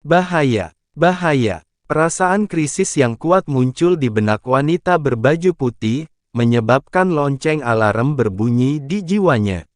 Bahaya, bahaya. Perasaan krisis yang kuat muncul di benak wanita berbaju putih, menyebabkan lonceng alarm berbunyi di jiwanya.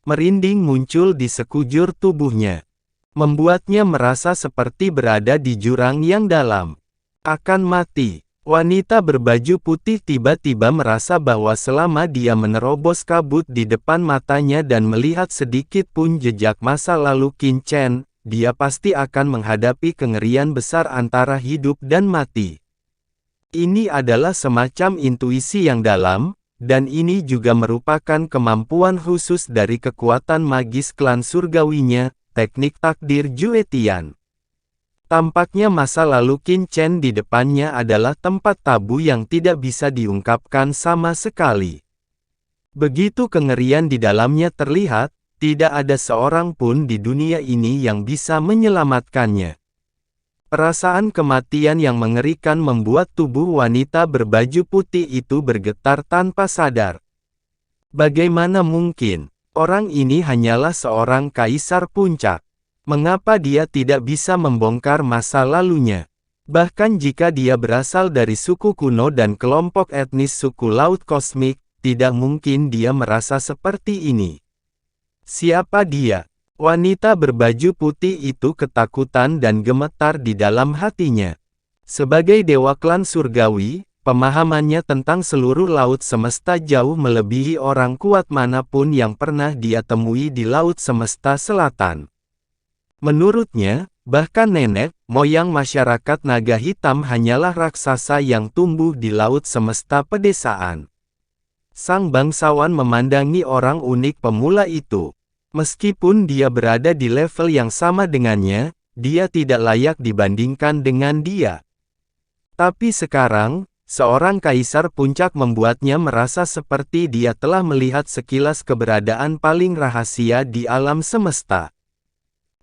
Merinding muncul di sekujur tubuhnya, membuatnya merasa seperti berada di jurang yang dalam. Akan mati. Wanita berbaju putih tiba-tiba merasa bahwa selama dia menerobos kabut di depan matanya dan melihat sedikit pun jejak masa lalu Qin Chen, dia pasti akan menghadapi kengerian besar antara hidup dan mati. Ini adalah semacam intuisi yang dalam, dan ini juga merupakan kemampuan khusus dari kekuatan magis klan surgawinya, teknik takdir Jue Tian. Tampaknya masa lalu Qin Chen di depannya adalah tempat tabu yang tidak bisa diungkapkan sama sekali. Begitu kengerian di dalamnya terlihat, tidak ada seorang pun di dunia ini yang bisa menyelamatkannya. Perasaan kematian yang mengerikan membuat tubuh wanita berbaju putih itu bergetar tanpa sadar. Bagaimana mungkin, orang ini hanyalah seorang kaisar puncak? Mengapa dia tidak bisa membongkar masa lalunya? Bahkan jika dia berasal dari suku kuno dan kelompok etnis suku Laut Kosmik, tidak mungkin dia merasa seperti ini. Siapa dia? Wanita berbaju putih itu ketakutan dan gemetar di dalam hatinya. Sebagai dewa klan surgawi, pemahamannya tentang seluruh laut semesta jauh melebihi orang kuat manapun yang pernah dia temui di laut semesta selatan. Menurutnya, bahkan nenek moyang masyarakat naga hitam hanyalah raksasa yang tumbuh di laut semesta pedesaan. Sang bangsawan memandangi orang unik pemula itu. Meskipun dia berada di level yang sama dengannya, dia tidak layak dibandingkan dengan dia. Tapi sekarang, seorang kaisar puncak membuatnya merasa seperti dia telah melihat sekilas keberadaan paling rahasia di alam semesta.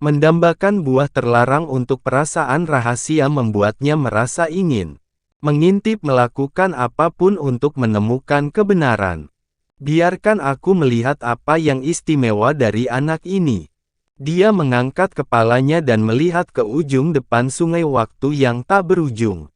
Mendambakan buah terlarang untuk perasaan rahasia membuatnya merasa ingin mengintip melakukan apapun untuk menemukan kebenaran. Biarkan aku melihat apa yang istimewa dari anak ini. Dia mengangkat kepalanya dan melihat ke ujung depan sungai waktu yang tak berujung.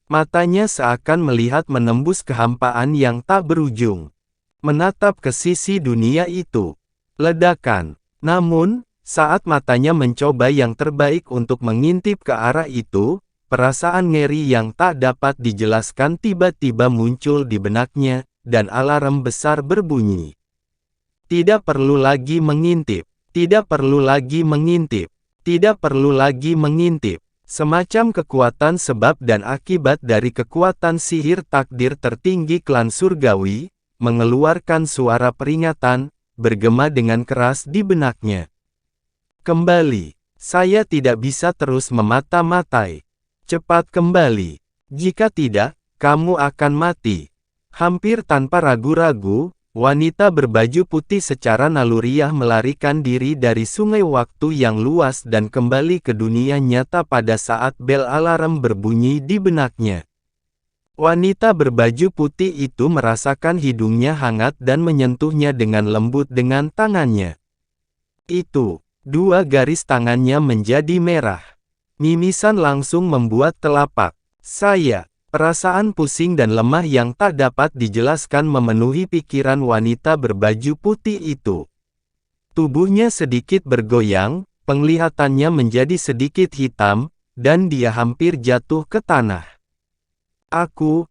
Matanya seakan melihat menembus kehampaan yang tak berujung. Menatap ke sisi dunia itu. Ledakan. Namun, saat matanya mencoba yang terbaik untuk mengintip ke arah itu, perasaan ngeri yang tak dapat dijelaskan tiba-tiba muncul di benaknya, dan alarm besar berbunyi. Tidak perlu lagi mengintip. Tidak perlu lagi mengintip. Tidak perlu lagi mengintip. Semacam kekuatan sebab dan akibat dari kekuatan sihir takdir tertinggi klan surgawi, mengeluarkan suara peringatan, bergema dengan keras di benaknya. Kembali. Saya tidak bisa terus memata-matai. Cepat kembali. Jika tidak, kamu akan mati. Hampir tanpa ragu-ragu, wanita berbaju putih secara naluriah melarikan diri dari sungai waktu yang luas dan kembali ke dunia nyata pada saat bel alarm berbunyi di benaknya. Wanita berbaju putih itu merasakan hidungnya hangat dan menyentuhnya dengan lembut dengan tangannya. Itu. Dua garis tangannya menjadi merah. Mimisan langsung membuat telapak saya. Perasaan pusing dan lemah yang tak dapat dijelaskan memenuhi pikiran wanita berbaju putih itu. Tubuhnya sedikit bergoyang, penglihatannya menjadi sedikit hitam, dan dia hampir jatuh ke tanah. Aku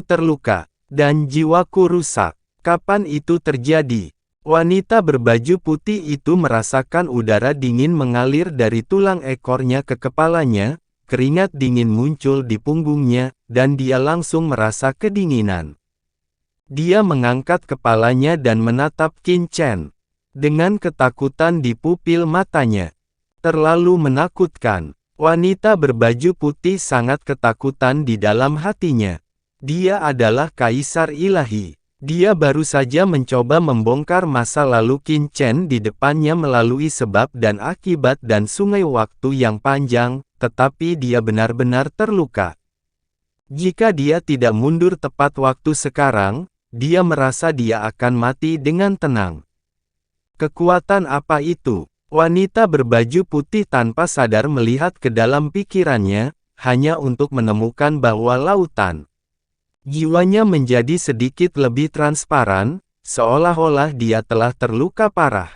terluka, dan jiwaku rusak. Kapan itu terjadi? Wanita berbaju putih itu merasakan udara dingin mengalir dari tulang ekornya ke kepalanya, keringat dingin muncul di punggungnya, dan dia langsung merasa kedinginan. Dia mengangkat kepalanya dan menatap Qin Chen. Dengan ketakutan di pupil matanya. Terlalu menakutkan. Wanita berbaju putih sangat ketakutan di dalam hatinya. Dia adalah kaisar ilahi. Dia baru saja mencoba membongkar masa lalu Qin Chen di depannya melalui sebab dan akibat dan sungai waktu yang panjang, tetapi dia benar-benar terluka. Jika dia tidak mundur tepat waktu sekarang, dia merasa dia akan mati dengan tenang. Kekuatan apa itu? Wanita berbaju putih tanpa sadar melihat ke dalam pikirannya, hanya untuk menemukan bahwa lautan. Jiwanya menjadi sedikit lebih transparan, seolah-olah dia telah terluka parah.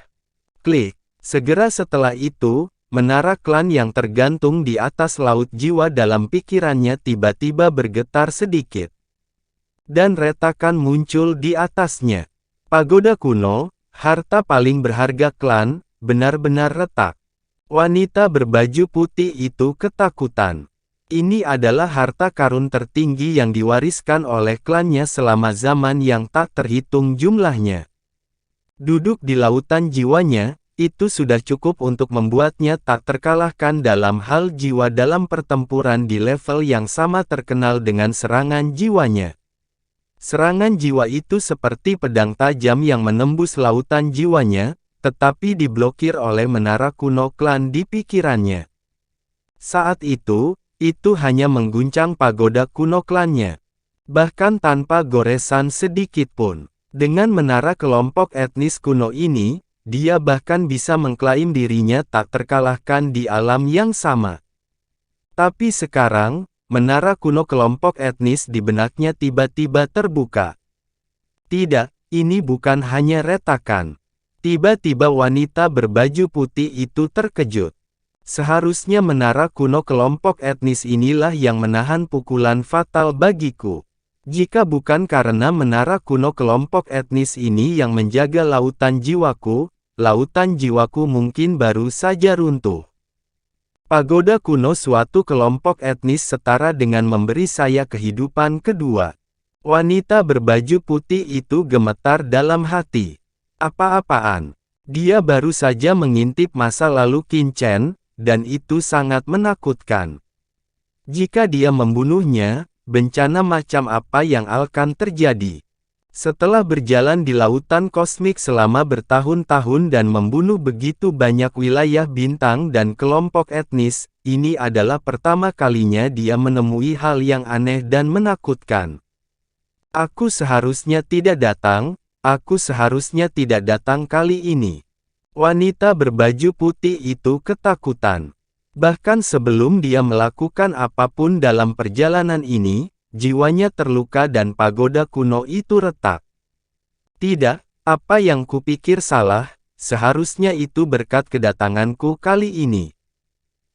Klik. Segera setelah itu, menara klan yang tergantung di atas laut jiwa dalam pikirannya tiba-tiba bergetar sedikit. Dan retakan muncul di atasnya. Pagoda kuno, harta paling berharga klan, benar-benar retak. Wanita berbaju putih itu ketakutan. Ini adalah harta karun tertinggi yang diwariskan oleh klannya selama zaman yang tak terhitung jumlahnya. Duduk di lautan jiwanya, itu sudah cukup untuk membuatnya tak terkalahkan dalam hal jiwa dalam pertempuran di level yang sama terkenal dengan serangan jiwanya. Serangan jiwa itu seperti pedang tajam yang menembus lautan jiwanya, tetapi diblokir oleh menara kuno klan di pikirannya. Saat itu hanya mengguncang pagoda kuno klannya. Bahkan tanpa goresan sedikit pun. Dengan menara kelompok etnis kuno ini, dia bahkan bisa mengklaim dirinya tak terkalahkan di alam yang sama. Tapi sekarang, menara kuno kelompok etnis di benaknya tiba-tiba terbuka. Tidak, ini bukan hanya retakan. Tiba-tiba wanita berbaju putih itu terkejut. Seharusnya menara kuno kelompok etnis inilah yang menahan pukulan fatal bagiku. Jika bukan karena menara kuno kelompok etnis ini yang menjaga lautan jiwaku mungkin baru saja runtuh. Pagoda kuno suatu kelompok etnis setara dengan memberi saya kehidupan kedua. Wanita berbaju putih itu gemetar dalam hati. Apa-apaan? Dia baru saja mengintip masa lalu Qin Chen, dan itu sangat menakutkan. Jika dia membunuhnya, bencana macam apa yang akan terjadi? Setelah berjalan di lautan kosmik selama bertahun-tahun dan membunuh begitu banyak wilayah bintang dan kelompok etnis, ini adalah pertama kalinya dia menemui hal yang aneh dan menakutkan. Aku seharusnya tidak datang kali ini. Wanita berbaju putih itu ketakutan. Bahkan sebelum dia melakukan apapun dalam perjalanan ini, jiwanya terluka dan pagoda kuno itu retak. Tidak, apa yang kupikir salah, seharusnya itu berkat kedatanganku kali ini.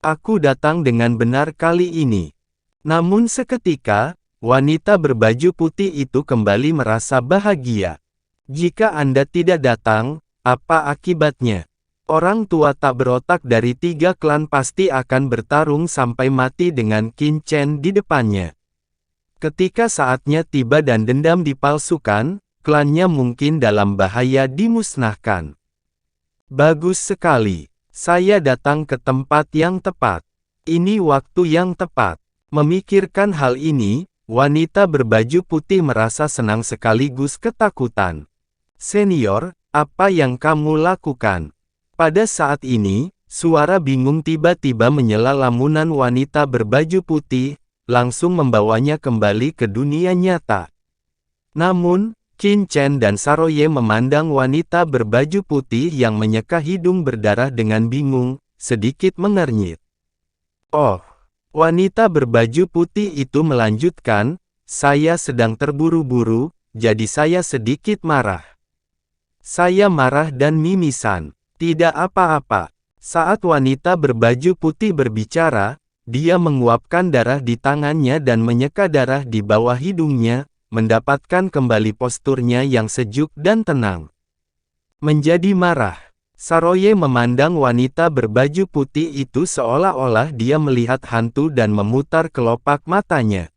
Aku datang dengan benar kali ini. Namun seketika, wanita berbaju putih itu kembali merasa bahagia. Jika Anda tidak datang, apa akibatnya? Orang tua tak berotak dari 3 klan pasti akan bertarung sampai mati dengan Qin Chen di depannya. Ketika saatnya tiba dan dendam dipalsukan, klannya mungkin dalam bahaya dimusnahkan. Bagus sekali. Saya datang ke tempat yang tepat. Ini waktu yang tepat. Memikirkan hal ini, wanita berbaju putih merasa senang sekaligus ketakutan. Senior, apa yang kamu lakukan? Pada saat ini, suara bingung tiba-tiba menyela lamunan wanita berbaju putih, langsung membawanya kembali ke dunia nyata. Namun, Qin Chen dan Saroye memandang wanita berbaju putih yang menyeka hidung berdarah dengan bingung, sedikit mengernyit. Oh, wanita berbaju putih itu melanjutkan, saya sedang terburu-buru, jadi saya sedikit marah. Saya marah dan mimisan. Tidak apa-apa. Saat wanita berbaju putih berbicara, dia menguapkan darah di tangannya dan menyeka darah di bawah hidungnya, mendapatkan kembali posturnya yang sejuk dan tenang. Menjadi marah, Saroye memandang wanita berbaju putih itu seolah-olah dia melihat hantu dan memutar kelopak matanya.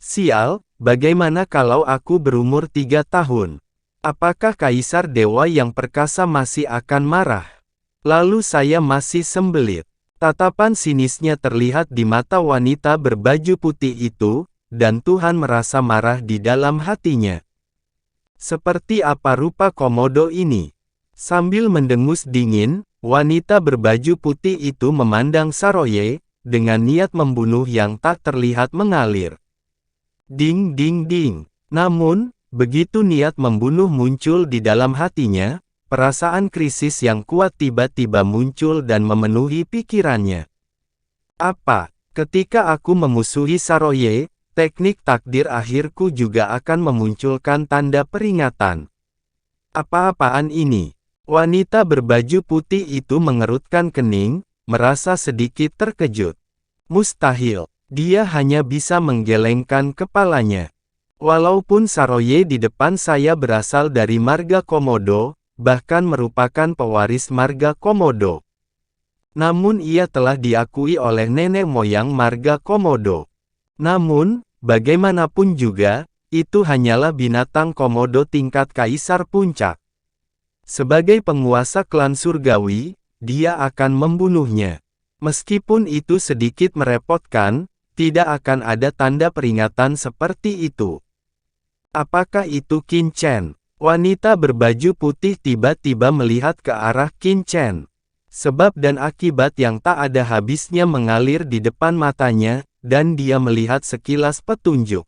Sial, bagaimana kalau aku berumur 3 tahun? Apakah Kaisar Dewa yang perkasa masih akan marah? Lalu saya masih sembelit. Tatapan sinisnya terlihat di mata wanita berbaju putih itu, dan Tuhan merasa marah di dalam hatinya. Seperti apa rupa komodo ini? Sambil mendengus dingin, wanita berbaju putih itu memandang Saroye, dengan niat membunuh yang tak terlihat mengalir. Ding ding ding. Namun, begitu niat membunuh muncul di dalam hatinya, perasaan krisis yang kuat tiba-tiba muncul dan memenuhi pikirannya. Apa? Ketika aku memusuhi Saroye, teknik takdir akhirku juga akan memunculkan tanda peringatan. Apa-apaan ini? Wanita berbaju putih itu mengerutkan kening, merasa sedikit terkejut. Mustahil, dia hanya bisa menggelengkan kepalanya. Walaupun Saroye di depan saya berasal dari marga Komodo, bahkan merupakan pewaris marga Komodo. Namun ia telah diakui oleh nenek moyang marga Komodo. Namun, bagaimanapun juga, itu hanyalah binatang Komodo tingkat kaisar puncak. Sebagai penguasa klan surgawi, dia akan membunuhnya. Meskipun itu sedikit merepotkan, tidak akan ada tanda peringatan seperti itu. Apakah itu Qin Chen? Wanita berbaju putih tiba-tiba melihat ke arah Qin Chen. Sebab dan akibat yang tak ada habisnya mengalir di depan matanya, dan dia melihat sekilas petunjuk.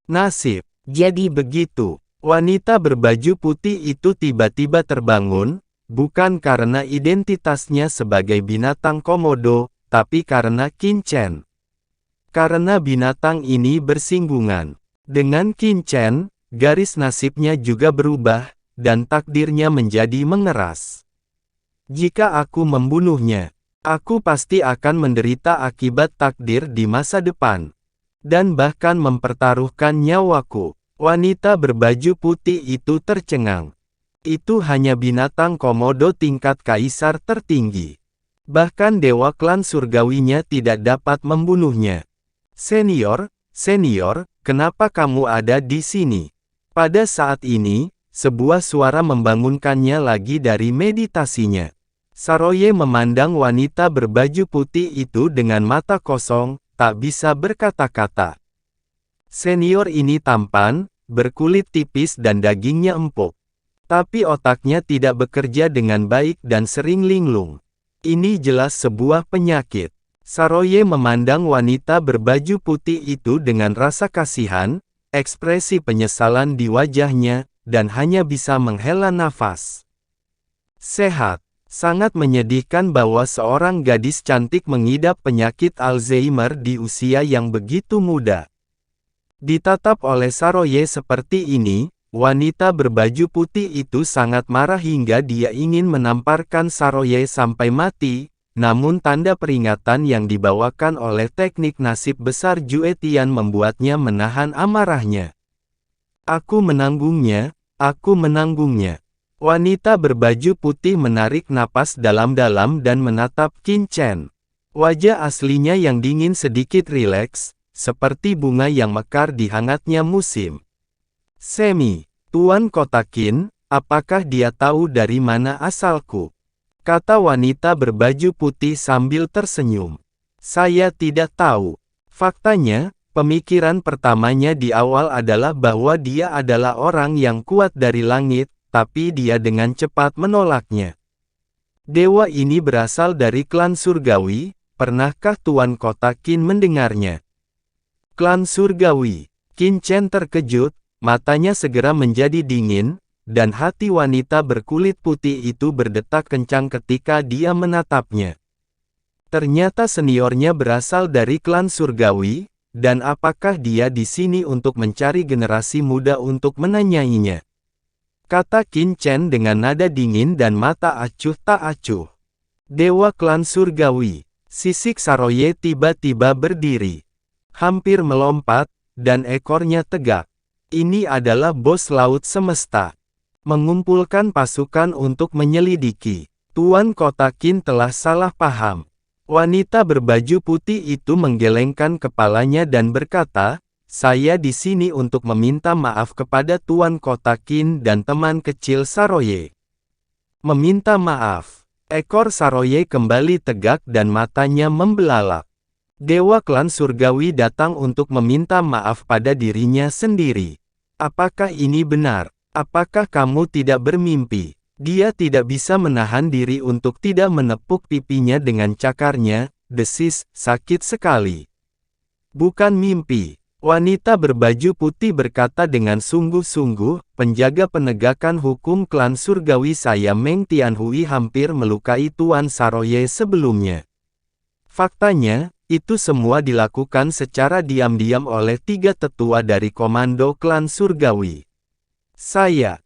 Nasib, jadi begitu. Wanita berbaju putih itu tiba-tiba terbangun, bukan karena identitasnya sebagai binatang Komodo, tapi karena Qin Chen. Karena binatang ini bersinggungan dengan Qin Chen, garis nasibnya juga berubah, dan takdirnya menjadi mengeras. Jika aku membunuhnya, aku pasti akan menderita akibat takdir di masa depan. Dan bahkan mempertaruhkan nyawaku. Wanita berbaju putih itu tercengang. Itu hanya binatang Komodo tingkat kaisar tertinggi. Bahkan dewa klan surgawinya tidak dapat membunuhnya. Senior, kenapa kamu ada di sini? Pada saat ini, sebuah suara membangunkannya lagi dari meditasinya. Saroye memandang wanita berbaju putih itu dengan mata kosong, tak bisa berkata-kata. Senior ini tampan, berkulit tipis dan dagingnya empuk. Tapi otaknya tidak bekerja dengan baik dan sering linglung. Ini jelas sebuah penyakit. Saroye memandang wanita berbaju putih itu dengan rasa kasihan, ekspresi penyesalan di wajahnya, dan hanya bisa menghela nafas. Sehat. Sangat menyedihkan bahwa seorang gadis cantik mengidap penyakit Alzheimer di usia yang begitu muda. Ditatap oleh Saroye seperti ini, wanita berbaju putih itu sangat marah hingga dia ingin menamparkan Saroye sampai mati, namun tanda peringatan yang dibawakan oleh teknik nasib besar Juetian membuatnya menahan amarahnya. Aku menanggungnya, aku menanggungnya. Wanita berbaju putih menarik napas dalam-dalam dan menatap Qin Chen. Wajah aslinya yang dingin sedikit rileks, seperti bunga yang mekar di hangatnya musim. Semi, Tuan Kota Qin, apakah dia tahu dari mana asalku? Kata wanita berbaju putih sambil tersenyum. Saya tidak tahu. Faktanya, pemikiran pertamanya di awal adalah bahwa dia adalah orang yang kuat dari langit, tapi dia dengan cepat menolaknya. Dewa ini berasal dari klan surgawi, pernahkah Tuan Kota Qin mendengarnya? Klan surgawi. Qin Chen terkejut, matanya segera menjadi dingin, dan hati wanita berkulit putih itu berdetak kencang ketika dia menatapnya. Ternyata seniornya berasal dari klan surgawi, dan apakah dia di sini untuk mencari generasi muda untuk menanyainya? Kata Qin Chen dengan nada dingin dan mata acuh tak acuh. Dewa klan surgawi. Sisik Saroye tiba-tiba berdiri. Hampir melompat, dan ekornya tegak. Ini adalah bos laut semesta. Mengumpulkan pasukan untuk menyelidiki. Tuan Kota Qin telah salah paham. Wanita berbaju putih itu menggelengkan kepalanya dan berkata, saya di sini untuk meminta maaf kepada Tuan Kota Qin dan teman kecil Saroye. Meminta maaf. Ekor Saroye kembali tegak dan matanya membelalak. Dewa klan surgawi datang untuk meminta maaf pada dirinya sendiri. Apakah ini benar? Apakah kamu tidak bermimpi? Dia tidak bisa menahan diri untuk tidak menepuk pipinya dengan cakarnya, desis, sakit sekali. Bukan mimpi. Wanita berbaju putih berkata dengan sungguh-sungguh, penjaga penegakan hukum klan surgawi saya Meng Tianhui hampir melukai Tuan Saroye sebelumnya. Faktanya, itu semua dilakukan secara diam-diam oleh 3 tetua dari komando klan surgawi. Saya